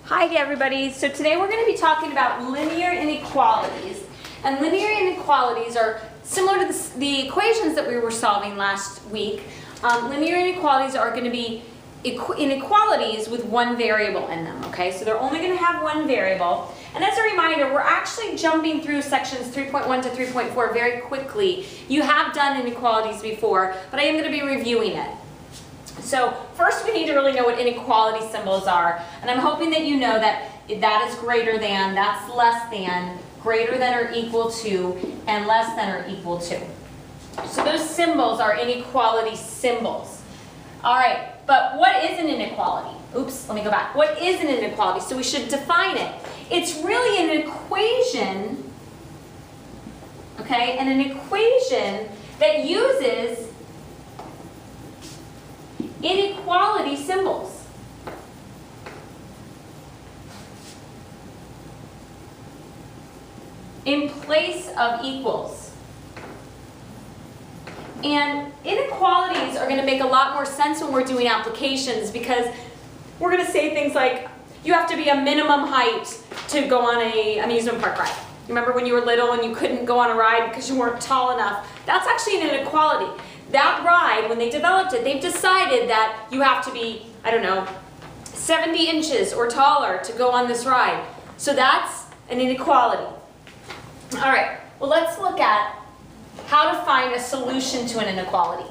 Hi everybody. So today we're going to be talking about linear inequalities. And linear inequalities are similar to the equations that we were solving last week. Linear inequalities are going to be inequalities with one variable in them, okay? So they're only going to have one variable. And as a reminder, we're actually jumping through sections 3.1 to 3.4 very quickly. You have done inequalities before, but I am going to be reviewing it. So first we need to really know what inequality symbols are, and I'm hoping that you know that that is greater than, that's less than, greater than or equal to, and less than or equal to. So those symbols are inequality symbols. All right, but what is an inequality? Oops, let me go back. What is an inequality? So we should define it. It's really an equation, okay, and an equation that uses inequality symbols. In place of equals. And inequalities are going to make a lot more sense when we're doing applications, because we're going to say things like you have to be a minimum height to go on an amusement park ride. Remember when you were little and you couldn't go on a ride because you weren't tall enough? That's actually an inequality. That ride, when they developed it, they've decided that you have to be, I don't know, 70 inches or taller to go on this ride. So that's an inequality. All right, well, let's look at how to find a solution to an inequality.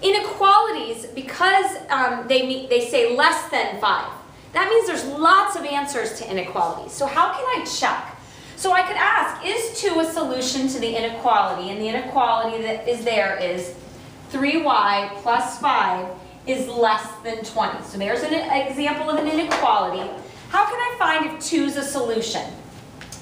Inequalities, because they say less than 5, that means there's lots of answers to inequalities. So how can I check? So I could ask, is 2 a solution to the inequality? And the inequality that is there is 3y plus 5 is less than 20. So there's an example of an inequality. How can I find if 2 is a solution?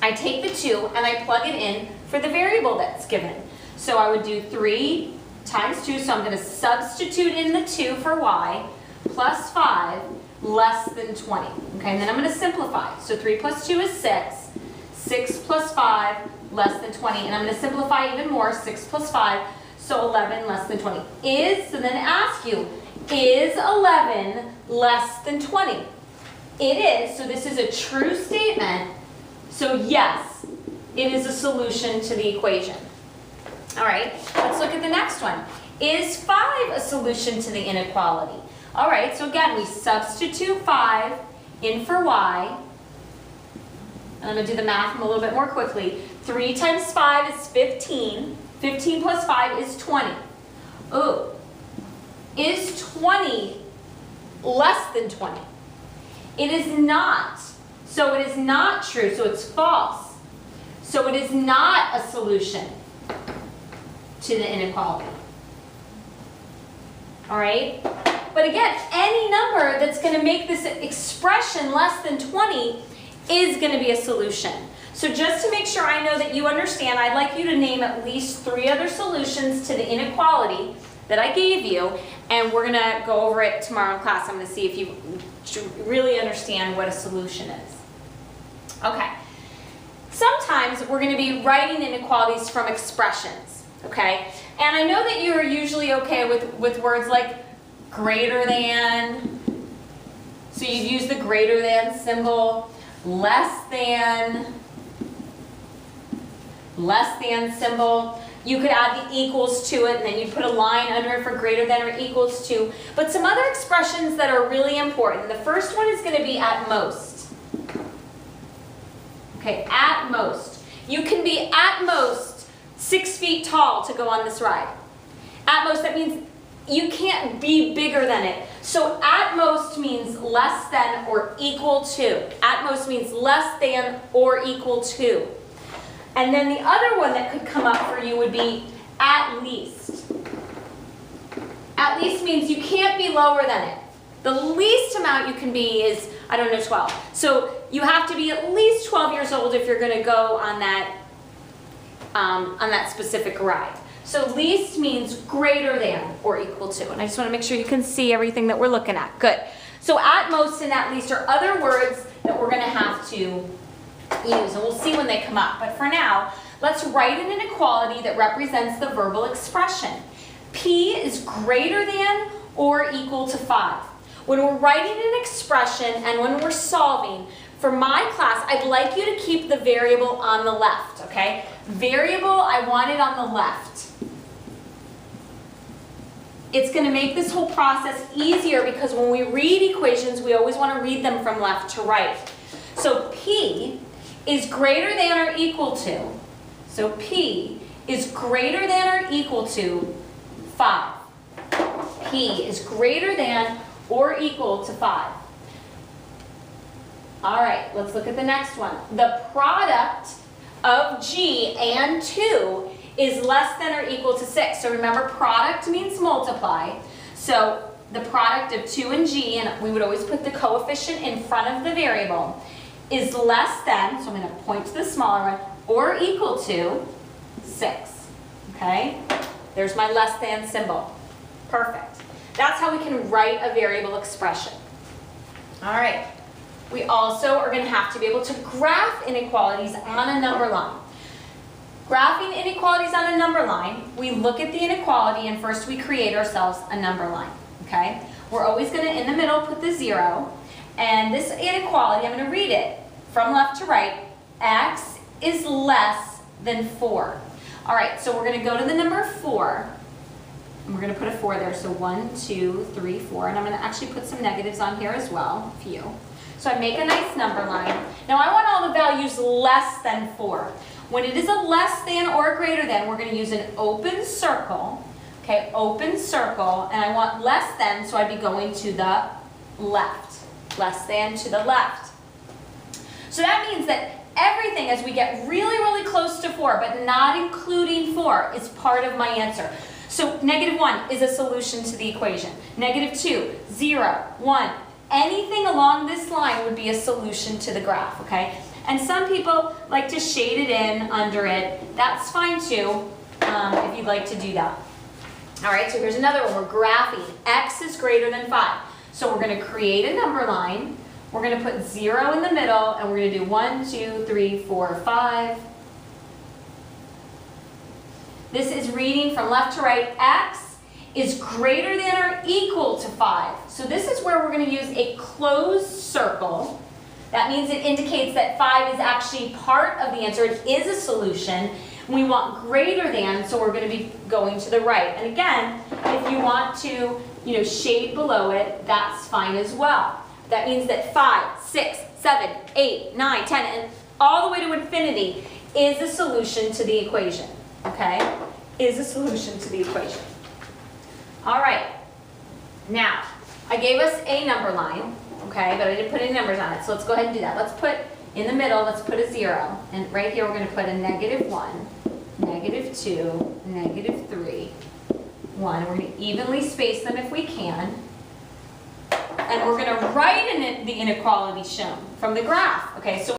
I take the 2 and I plug it in for the variable that's given. So I would do 3 times 2, so I'm going to substitute in the 2 for y, plus 5 less than 20. Okay, and then I'm going to simplify. So 3 plus 2 is 6. 6 plus 5 less than 20, and I'm going to simplify even more, 6 plus 5, so 11 less than 20. So then ask you, is 11 less than 20? It is, so this is a true statement, so yes, it is a solution to the equation. All right, let's look at the next one. Is 5 a solution to the inequality? All right, so again, we substitute 5 in for y. And I'm going to do the math a little bit more quickly. 3 times 5 is 15. 15 plus 5 is 20. Oh, is 20 less than 20? It is not. So it is not true, so it's false. So it is not a solution to the inequality. All right? But again, any number that's going to make this expression less than 20 is going to be a solution. So just to make sure I know that you understand, I'd like you to name at least 3 other solutions to the inequality that I gave you, and we're going to go over it tomorrow in class. I'm going to see if you really understand what a solution is. Okay. Sometimes we're going to be writing inequalities from expressions, okay? And I know that you're usually okay with words like greater than, so you'd use the greater than symbol. Less than symbol. You could add the equals to it, and then you'd put a line under it for greater than or equals to. But some other expressions that are really important. The first one is going to be at most. Okay, at most. You can be at most 6 feet tall to go on this ride. At most, that means you can't be bigger than it. So at most means less than or equal to. At most means less than or equal to. And then the other one that could come up for you would be at least. At least means you can't be lower than it. The least amount you can be is, I don't know, 12. So you have to be at least 12 years old if you're going to go on that specific ride. So least means greater than or equal to. And I just want to make sure you can see everything that we're looking at. Good. So at most and at least are other words that we're going to have to use. And we'll see when they come up. But for now, let's write an inequality that represents the verbal expression. P is greater than or equal to 5. when we're writing an expression and when we're solving, for my class, I'd like you to keep the variable on the left, okay? Variable, I want it on the left. It's going to make this whole process easier because when we read equations, we always want to read them from left to right. So P is greater than or equal to, so P is greater than or equal to 5. P is greater than or equal to 5. All right, let's look at the next one. The product of G and 2 is less than or equal to 6. So remember, product means multiply. So the product of 2 and G, and we would always put the coefficient in front of the variable, is less than, so I'm going to point to the smaller one, or equal to 6. Okay? There's my less than symbol. Perfect. That's how we can write a variable expression. All right. We also are going to have to be able to graph inequalities on a number line. Graphing inequalities on a number line, we look at the inequality and first we create ourselves a number line, okay? We're always going to, in the middle, put the 0. And this inequality, I'm going to read it from left to right. X is less than 4. All right, so we're going to go to the number 4. And we're going to put a 4 there, so 1, 2, 3, 4. And I'm going to actually put some negatives on here as well, a few. So I make a nice number line. Now I want all the values less than 4. When it is a less than or greater than, we're going to use an open circle. Okay, open circle, and I want less than, so I'd be going to the left. Less than to the left. So that means that everything as we get really, really close to 4, but not including 4, is part of my answer. So -1 is a solution to the equation. -2, 0, 1. Anything along this line would be a solution to the graph, okay? And some people like to shade it in under it. That's fine too, if you'd like to do that. All right, so here's another one. We're graphing. X is greater than 5. So we're going to create a number line. We're going to put 0 in the middle, and we're going to do 1, 2, 3, 4, 5. This is reading from left to right. X is greater than or equal to 5. So this is where we're going to use a closed circle. That means it indicates that 5 is actually part of the answer. It is a solution. We want greater than, so we're going to be going to the right. And again, if you want to, shade below it, that's fine as well. That means that 5, 6, 7, 8, 9, 10, and all the way to infinity is a solution to the equation. Okay? Is a solution to the equation. All right, now, I gave us a number line, okay, but I didn't put any numbers on it, so let's go ahead and do that. Let's put, in the middle, let's put a 0, and right here we're going to put a -1, -2, -3, 1. We're going to evenly space them if we can, and we're going to write the inequality shown from the graph, okay, so